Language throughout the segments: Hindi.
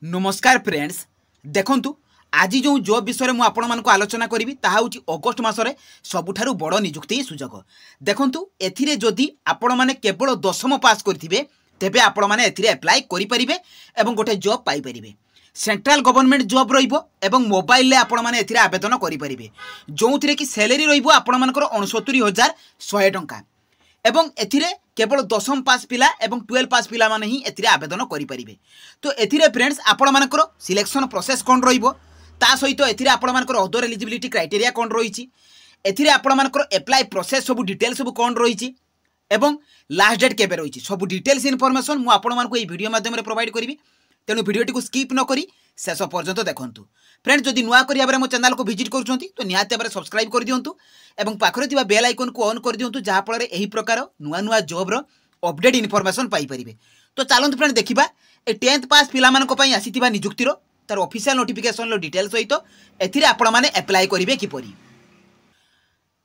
नमस्कार फ्रेंड्स देखंतु आज जो जॉब विषय में आपण मानक आलोचना करी ताहा होची अगस्त मासरे सबुठारु बड़ नियुक्ति सुजोग देखंतु एथिरे जदि आपण माने केवल 10म पास करथिबे तेबे आपण माने एथिरे अप्लाई करि परिबे एवं गोटे जॉब पाई परिबे। सेंट्रल गवर्नमेंट जॉब रहिबो एवं मोबाइल ले आपण माने एथिरे आवेदन करि परिबे जोंथिरे कि सैलरी रहिबो आपण मानकर 69,100 टंका एवं एथिरे केवल 10म पास पिला एवं 12 पास पिला माने ही एथिरे आवेदन करि परिबे। तो एथिरे फ्रेंड्स आपण मानकर सिलेक्शन प्रोसेस कोन रहिबो ता सहित एथिरे आपण मानकर अदर एलिजिबिलिटी क्राइटेरिया कोन रहिछि एथिरे आपण मानकर अप्लाई प्रोसेस सब डिटेल सब कोन रहिछि एवं लास्ट डेट केबे रहिछि सब डिटेल्स इनफॉरमेशन मु आपण मानक ए वीडियो माध्यम रे प्रोवाइड करिवि। तेणु वीडियोटी को स्किप न करी शेष पर्यंत देखंतु। फ्रेंड्स जदि नुआ करी भाबरे मो चैनल को विजिट करूछंती तो निहाती भाबरे सब्सक्राइब कर दियंतु एवं पाखरे थिबा बेल आइकन को ऑन कर दियंतु जहा फଳରେ एही प्रकार नुआ नुआ जॉब रो अपडेट इनफॉरमेशन पाई परिबे। तो चलंतु फ्रेंड देखिबा ए 10th पास पिला मानक पई आसीथिबा नियुक्ति रो तार ऑफिशियल नोटिफिकेशन लो डिटेल्स सहित एथिरे आपण माने अप्लाई करिवे किपरि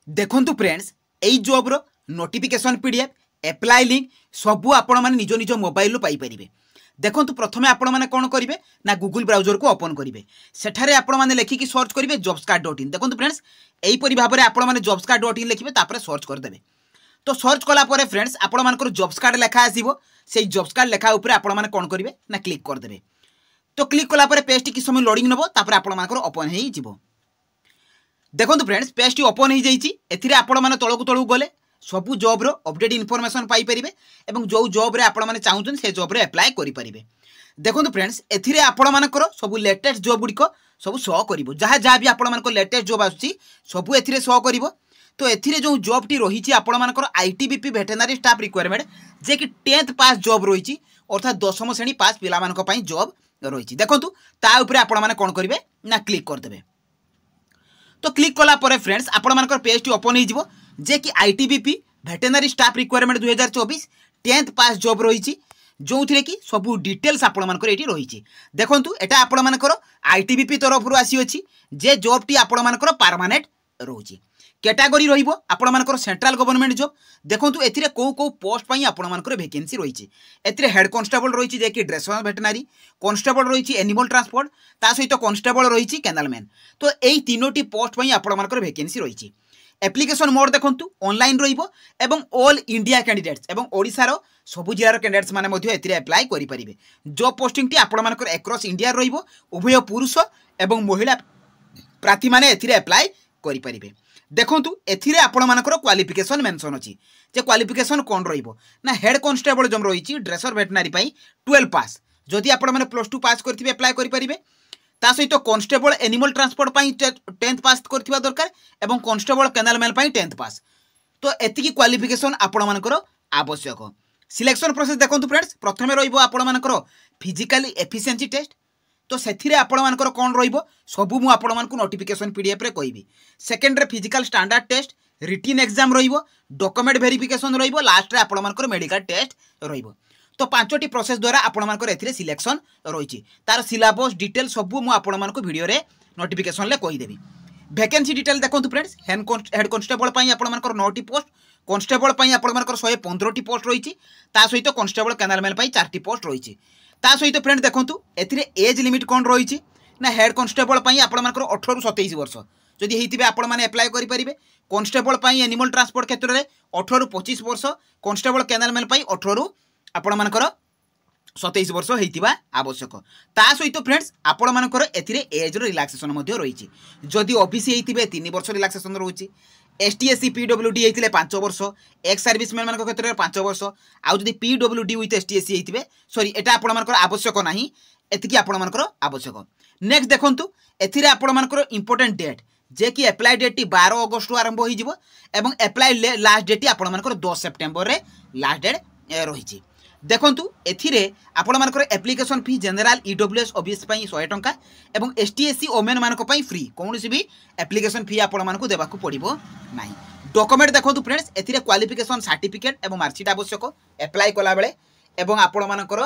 देखंतु। फ्रेंड्स एई जॉब रो नोटिफिकेशन पीडीएफ अप्लाई लिंक सबु आपण माने निज निज मोबाइल लो पाई परिबे। देखंतु प्रथमे आपण माने कोन करिवे ना गूगल ब्राउजर को ओपन करिवे सेठारे आपण माने लेखिकी सर्च करिवे jobscard.in। देखंतु फ्रेंड्स एई परि भाबरे आपण माने jobscard.in लिखिबे तापर सर्च कर देबे। तो सर्च कला परे फ्रेंड्स आपण मानकर जॉब्स कार्ड लेखा आसीबो सेई जॉब्स कार्ड लेखा ऊपर आपण माने कोन करिवे ना क्लिक कर देबे। तो क्लिक कला परे पेज टी कि समय लोडिंग नबो तापर आपण मानकर ओपन हेई जिवो। देखंतु फ्रेंड्स पेज टी ओपन हेई जाईची एथिरे आपण माने तळकु तळकु गले सबु जॉब रो अपडेट इनफॉरमेशन पाई परिबे एवं जो जॉब रे आपण माने चाहुचन से जॉब रे अप्लाई करि परिबे। देखंतु फ्रेंड्स एथिरे आपण मानकर सबु लेटेस्ट जॉब गुडिको सबु शो करिवो जहा जहा भी आपण मानकर लेटेस्ट जॉब आछी सबु एथिरे शो करिवो। तो एथिरे जो जॉब टी रही आपण मानकर आईटीबीपी वेटरनरी स्टाफ रिक्वायरमेंट जे कि 10th पास जॉब रही अर्थात 10म श्रेणी पास पिला मानक पई जॉब रही देखंतु ता ऊपर आपण माने कोन करिवे ना क्लिक कर देबे। तो क्लिक कला परे फ्रेंड्स आपण मानकर पेज टी ओपन हो जिवो जे कि ITBP veterinary staff requirement 2024 10th पास जॉब रही जो थी कि सबू डिटेल्स आपण मानकर एटी रही देखंतु एटा आपण मानकर आईटीबीपी तरफ रु आसी अछि जे जॉब टी आपण मानकर परमानेंट रहुची कैटेगरी रहिबो आपण मानकर सेंट्रल गवर्नमेंट जॉब। देखंतु एथिरे को पोस्ट पई आपण मानकर वैकेंसी रहिछि एथिरे हेड कांस्टेबल रहिछि जे कि ड्रेसर वेटरनरी कांस्टेबल रहिछि एनिमल ट्रांसपोर्ट ता सहित कांस्टेबल रहिछि कैनालमैन। तो एई तीनोटी पोस्ट पई आपण मानकर वैकेंसी रहिछि। एप्लिकेशन मोड देखंतु ऑनलाइन रहिबो एवं ऑल इंडिया कैंडिडेट्स एवं ओडिसा रो सबु जिल्ला रो कैंडिडेट्स माने मध्ये एथिरे अप्लाई करि परिबे। जॉब पोस्टिंग टी आपण मानकर अक्रॉस इंडिया रहिबो उभय पुरुष एवं महिला प्रार्थी माने एथिरे अप्लाई करि परिबे। देखंतु एथिरे आपण मानकर क्वालिफिकेशन मेंशन अछि जे क्वालिफिकेशन कोन रहिबो ना हेड कांस्टेबल जम रहिछि ड्रेसर वेटरनरी पई 12 पास जदि आपण माने +2 पास करथिबे अप्लाई करि परिबे। ता सहित कांस्टेबल एनिमल ट्रांसपोर्ट पई 10th पास करथिबा दरकार एवं कांस्टेबल कैनालमैन पई 10th पास। तो एतिकी क्वालिफिकेशन आपण मानकर आवश्यक। सिलेक्शन प्रोसेस देखंतु फ्रेंड्स प्रथमे रहिबो आपण मानकर फिजिकली एफिशिएंसी टेस्ट तो सेथिरे आपण मानकर कोन रहिबो सबु मु आपण मानकु नोटिफिकेशन पीडीएफ रे कहिबी। सेकंड रे physical standard test written exam रहिबो डॉक्यूमेंट वेरिफिकेशन रहिबो लास्ट रे आपण मानकर मेडिकल टेस्ट रहिबो। तो पांचटी प्रोसेस द्वारा आपण मानकर एथिरे सिलेक्शन रहिछि तार सिलेबस डिटेल सबु मु आपण मानकु वीडियो रे नोटिफिकेशन ले कहि देबी। वैकेंसी डिटेल देखंतु फ्रेंड्स हेड कांस्टेबल पई आपण मानकर 9टी पोस्ट कांस्टेबल पई आपण मानकर 115टी पोस्ट रहिछि ता सहित कांस्टेबल कैनालमैन पई 4टी पोस्ट रहिछि। ता सहित फ्रेंड देखंतु एथिरे एज लिमिट कोन रहिछि ना हेड कांस्टेबल पई आपण मानकर 18 रु 27 वर्ष जदि हेतिबे आपण माने अप्लाई करि परिबे। कांस्टेबल पई एनिमल ट्रांसपोर्ट क्षेत्र रे 18 रु 25 वर्ष कांस्टेबल कैनालमैन पई 18 रु आपण मानकर 27 वर्ष हेतिबा आवश्यक। ता सहित फ्रेंड्स आपण मानकर एथिरे एज रो रिलैक्सेशन मध्ये रहिछि जदि ओबीसी हेतिबे 3 वर्ष रिलैक्सेशन रहुछि एसटीएससी पीडब्ल्यूडी हेतिले 5 वर्ष एक्स सर्विसमैन मान क्षेत्र में 5 वर्ष आउ जदि पीडब्ल्यूडी विथ एसटीएससी हेतिबे सॉरी एटा आपण मानकर आवश्यक नाही एतिकी आपण मानकर आवश्यक। नेक्स्ट देखंतु एथिरे आपण मानकर इंपोर्टेंट डेट जे कि अप्लाई डेट 12 अगस्त रु आरंभ होई जिवो एवं अप्लाई लास्ट डेट आपण मानकर 10 सितंबर रे लास्ट डेट रहिछि। देखंतु एथिरे आपण मानकर एप्लिकेशन फी जनरल ईडब्ल्यूएस ओबीएस पई 100 टंका एवं एसटीएससी ओमेन मानक पई फ्री कोनोसी भी एप्लिकेशन फी आपण मानकु देबाकू पड़िबो नाही। डॉक्यूमेंट देखंतु फ्रेंड्स एथिरे क्वालिफिकेशन सर्टिफिकेट एवं मार्कशीट आवश्यक अप्लाई कला बेले एवं आपण मानकर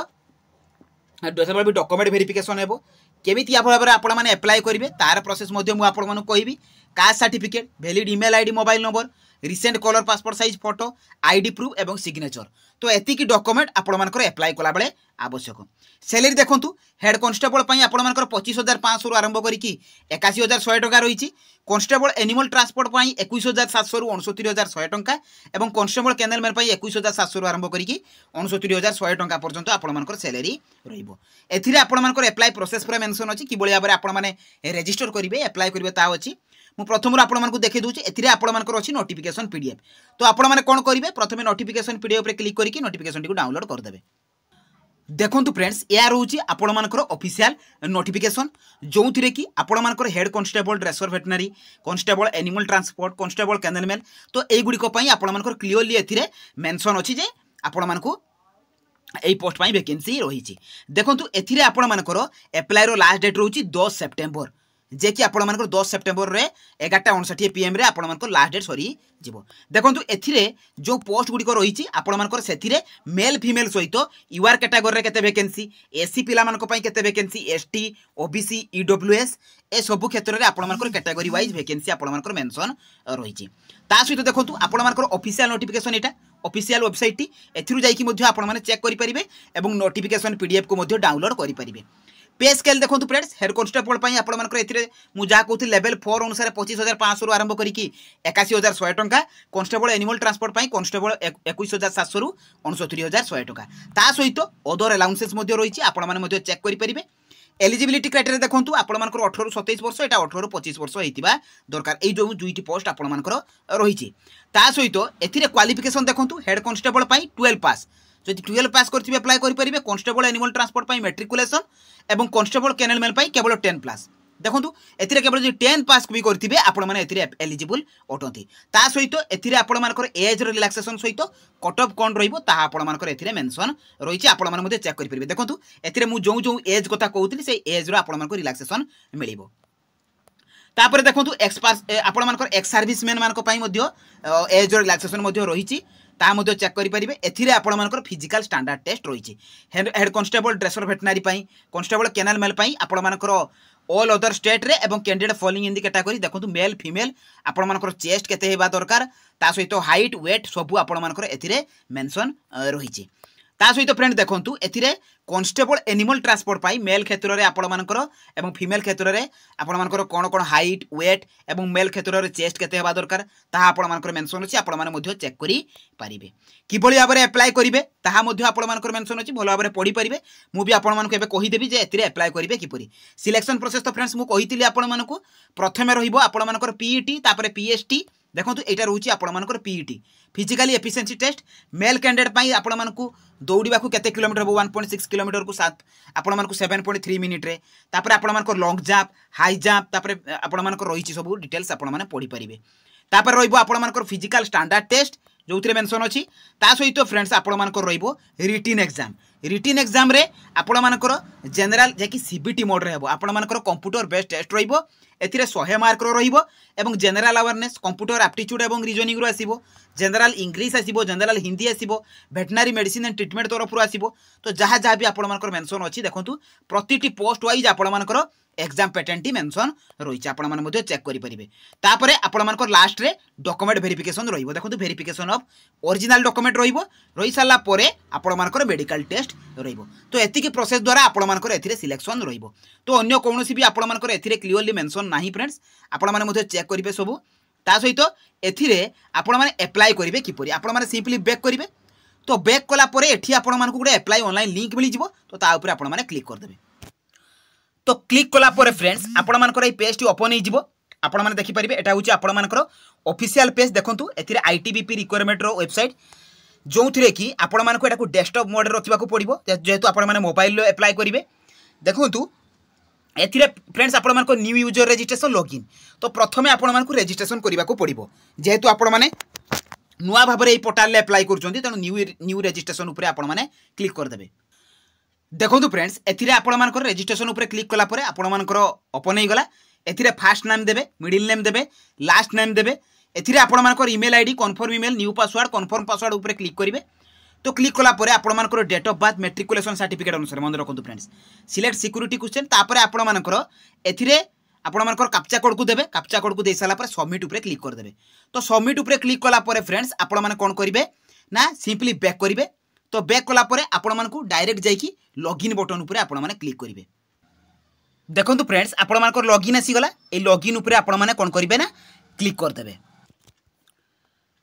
दोसर भी डॉक्यूमेंट वेरिफिकेशन हेबो केमिति या भाबरे आपण माने अप्लाई करिवे तार प्रोसेस मध्ये मु आपण मानकु कहिबी। Caste certificate valid email ID mobile number recent colour passport size photo ID proof एवं सिग्नेचर तो एतिकी डॉक्यूमेंट आपण एप्लाई कला बेले आवश्यक। सैलरी देखंतु हेड कांस्टेबल पई आपण 25,500 आरंभ करिकी 81,100 टका रही। कांस्टेबल एनिमल ट्रांसपोर्ट पई 21,700 रु 69,100 टका एवं कांस्टेबल कैनल मैन पई 21,700 रु आरंभ करिकी 69,100 टका पर्यंत आपण सैलरी रहिबो। एथिरे आपण एप्लाई प्रोसेस पूरा मेंशन अछि कि बळी भाबरे आपण माने रजिस्टर करिवे एप्लाई करिवे ता अछि। मु प्रथम आपको देखी दूसरी एथिरे आपणकर अच्छी नोटिफिकेशन पीडीएफ। तो आपण मैंने कौन करेंगे प्रथम नोटिफिकेशन पीडीएफ रे क्लिक करके नोटिफिकेशन टी डाउनलोड करदेवे। देखो फ्रेंड्स या रोचे आपणकर ऑफिशियल नोटिफिकेशन जो थी कि आपणकर head constable dresser veterinary constable animal transport constable kennelman तो युड़िक आपणकर क्लीयरली एथिरे मेंशन अच्छी जे आपण यही पोस्ट वैकेंसी रही। देखो एथिरे आपणकर एप्लाई लास्ट डेट रोचे 10 सेप्टेम्बर जे कि आपणकर 10 सेप्टेम्बर रे 11:59 PM रे आपणकर लास्ट डेट सरी जीवो। देखंतु एथिरे जो पोस्ट गुडी को रही आपणकर सेथिरे मेल फीमेल सहित यूआर कैटेगरी रे केते वैकेंसी एससी पिला मानक पई केते वैकेंसी एसटी ओबीसी ईडब्ल्यूएस ए सब क्षेत्र रे आपणकर कैटेगरी वाइज वैकेंसी आपणकर मेंशन रही। ता सहित देखंतु आपणकर ऑफिशियल नोटिफिकेशन एटा ऑफिशियल वेबसाइट टी एथिरु जाई कि मध्ये आपण माने चेक करि परिबे एवं नोटिफिकेशन पीडीएफ को मध्ये डाउनलोड करि परिबे। पे स्केल देखो फ्रेंड्स हेड कांस्टेबल जहाँ कहती लेवल 4 अनुसार 25,500 आरंभ करिकी 81,100 टका कांस्टेबल एनिमल ट्रांसपोर्ट कांस्टेबल 21,700 रु 69,100 टका ता सहित अदर अलाउंसेस रही आपने चेक करेंगे। एलिजिबिलिटी क्राइटेरिया देखो आपंकर 18 रु 27 वर्ष यहाँ 18 रु 25 वर्ष होता दरकार ये जो दुईटी पोस्ट आपंकर रही। सहित ए क्वालिफिकेशन देखो हेड कांस्टेबल 12 पास जब 12 पास करथिबे अप्लाई करि परिबे कांस्टेबल एनिमल ट्रांसपोर्ट पई मैट्रिकुलेशन एवं कांस्टेबल कैनल मैन पई केवल 10 प्लस देखंतु एथिरे केवल जो 10 पास भी करथिबे आपण माने एथिरे एलिजिबल अटंती। ता सहित एथिरे आपण मानकर एज रिलैक्सेशन सहित कट ऑफ कोन रहिबो ता आपण मानकर एथिरे मेंशन रहिछि आपण माने मध्ये चेक करि परिबे। देखंतु एथिरे मु जो एज कथा कहउतली से एज रो आपण मानकर रिलैक्सेशन मिलिबो। तापर देखंतु आपण मानकर एक्स सर्विसमैन मानक पई मध्ये एज रिलैक्सेशन मध्ये रहिछि ता मध्ये चेक करि परिबे। एथिरे आपण मानकर फिजिकल स्टैंडर्ड टेस्ट रहिछि हेड कांस्टेबल ड्रेसर वेटनरी पई कांस्टेबल कैनल मेल पई आपण मानकर ऑल अदर स्टेट रे एवं candidate following in the category देखंतु मेल फीमेल आपण मानकर चेस्ट केते हेबा दरकार ता सहित हाइट वेट सब आपण मानकर एथिरे मेंशन रहिछि। ता सहित फ्रेंड देखंतु एथिरे कांस्टेबल एनिमल ट्रांसपोर्ट पाई मेल क्षेत्र रे आपण मानकर एवं फीमेल क्षेत्र रे आपण मानकर कोन कोन हाइट वेट एवं मेल क्षेत्र रे चेस्ट केते हेबा दरकार ताहा आपण मानकर मेंशन अछि आपण माने मध्ये चेक करि पारिबे। किबळी भाबरे अप्लाई करिवे ताहा मध्ये आपण मानकर मेंशन अछि भलो भाबरे पढि पारिबे। मु भी आपण मानक एबे कहि देबी जे एथिरे अप्लाई करिवे किपरि सिलेक्शन प्रोसेस तो फ्रेंड्स मु कहितिली आपण मानकु प्रथमे रहिबो आपण मानकर पीईटी तापर पीएसटी देखंतु एटा रहउछि आपण मानकर PET physically efficiency test male candidate पई आपण मानकु दौड़वा को केते किलोमीटर 1.6 किलोमीटर को 7 आपण मानकु 7.3 मिनिट रे तापर आपण मानकर लॉन्ग जंप हाई जंप तापर आपण मानकर रहिछि सब डिटेल्स आपण माने पढि परिबे। तापर रहिबो आपण मानकर फिजिकल स्टैंडर्ड टेस्ट जो मेंशन अच्छी ता सहित फ्रेंड्स आपण मानकर रहिबो रिटिन एग्जाम रे आपण मानकर जनरल जेकी सीबीटी मोड रे हेबो आपण मानकर कंप्यूटर बेस्ड टेस्ट रहिबो एथिरे 100 मार्क रो रहिबो एवं जनरल अवेयरनेस कंप्यूटर एप्टीट्यूड एवं रीजनिंग रो आसीबो जनरल इंग्लिश आसीबो जनरल हिंदी आसीबो वेटनरी मेडिसिन एंड ट्रीटमेंट तरफ रो आसीबो। तो जहाँ जहाँ भी आपण मानकर मेंशन अच्छी देखंतु प्रतिटी पोस्ट वाइज आपण मानकर एग्जाम पैटर्न मेंशन रही आपण माने मध्ये चेक करि परिबे। तापरे आपण मानकर लास्ट रे डॉक्यूमेंट वेरिफिकेशन रहिबो देखंतु वेरिफिकेशन ऑफ ओरिजिनल डॉक्यूमेंट रहिबो रही साला परे आपण मानकर मेडिकल टेस्ट रहिबो। तो एतिकी प्रोसेस द्वारा आपण मानकर एथिरे सिलेक्शन रहिबो। तो अन्य कोनोसी भी आपण मानकर एथिरे क्लियरली मेंशन नाही फ्रेंड्स आपण माने मध्ये चेक करिवे सब। ता सहित एथिरे आपण माने अप्लाई करिवे किपरि आपण माने सिंपली बैक करिवे। तो बैक कला परे एठी आपण मानकु गुडे अप्लाई ऑनलाइन लिंक मिली जिवो तो ता ऊपर आपण माने क्लिक कर देबे। तो क्लिक कला परे फ्रेंड्स आपण मानकर ए पेज टी ओपन हे जिवो आपण माने देखि परिबे एटा होची आपण मानकर ऑफिशियल पेज देखंतु एथिरे आईटीबीपी रिक्वायरमेंट रो वेबसाइट जो थिरे कि आपण मानकु एटा को डेस्कटॉप मोड रे रखिबा को पड़िबो जेहेतु आपण माने मोबाइल लो अप्लाई करिवे। देखंतु एथिरे फ्रेंड्स आपण मानक न्यू यूजर रजिस्ट्रेशन लॉगिन तो प्रथमे आपण मानकु रजिस्ट्रेशन करिबा को पड़िबो जेहेतु आपण माने नुआ भाबरे ए पोर्टल ले अप्लाई करचोंती तनो न्यू रजिस्ट्रेशन ऊपर आपण माने क्लिक कर देबे। देखो फ्रेंड्स एथिरे आपण मानकर रजिस्ट्रेशन ऊपर क्लिक कला परे आपण मानकर ओपन हे गला एथिरे फर्स्ट नेम देबे मिडिल नेम देबे लास्ट नेम देबे एथिरे आपण मानकर email ID confirm email new password confirm password ऊपर क्लिक करिवे। तो क्लिक कला परे आपण मानकर date of birth matriculation certificate अनुसार मन रखंतु फ्रेंड्स सिलेक्ट सिक्योरिटी क्वेश्चन तापर आपण मानकर एथिरे आपण मानकर कैप्चा कोड को देबे कैप्चा कोड को दे साला पर सबमिट ऊपर क्लिक कर देबे। तो सबमिट ऊपर क्लिक कला परे फ्रेंड्स आपण माने कोन करिवे ना सिंपली बैक करिवे तो बैक कलापर आपण डायरेक्ट जाइए लॉगिन बटन उपर आपण मैंने क्लिक करेंगे। देखो फ्रेंड्स आपण मानकर लॉगिन आसीगला ये लॉगिन उपर आपण मैंने कौन करेंगे ना क्लिक करदे।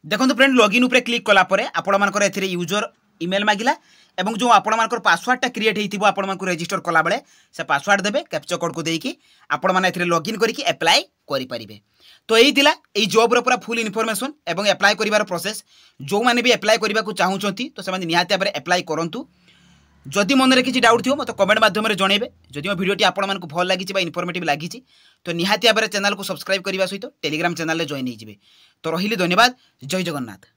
देखो फ्रेंड लॉगिन उपर क्लिक कलापर आपण मानकर एथिरे यूजर ईमेल मागिला एवं जो आपण मानकर पासवर्डटा क्रिएट होइतिबो आपण मानकर रजिस्टर कला बेले से पासवर्ड देबे कैप्चा कोड को देकी आपण माने एथिरे लॉगिन करिकि अप्लाई करि परिबे। तो यही थिला एई जॉब रो पूरा फुल इन्फॉर्मेशन एवं अप्लाई करिवार प्रोसेस। जो माने भी अप्लाई करिबा को चाहूचंती तो से निहाती भाबरे अप्लाई करंतु। जदि मन में किसी डाउट थो मतलब कमेंट माध्यम जनइबे। जदि मो वीडियोटी आपण मानकु भल लागिछि बा इन्फॉर्मेटिव लागिछि तो निहाती भाबरे चैनल को सब्सक्राइब करबा सहित टेलीग्राम चैनल रे जॉइन होइजिबे। तो रहिली धन्यवाद। जय जगन्नाथ।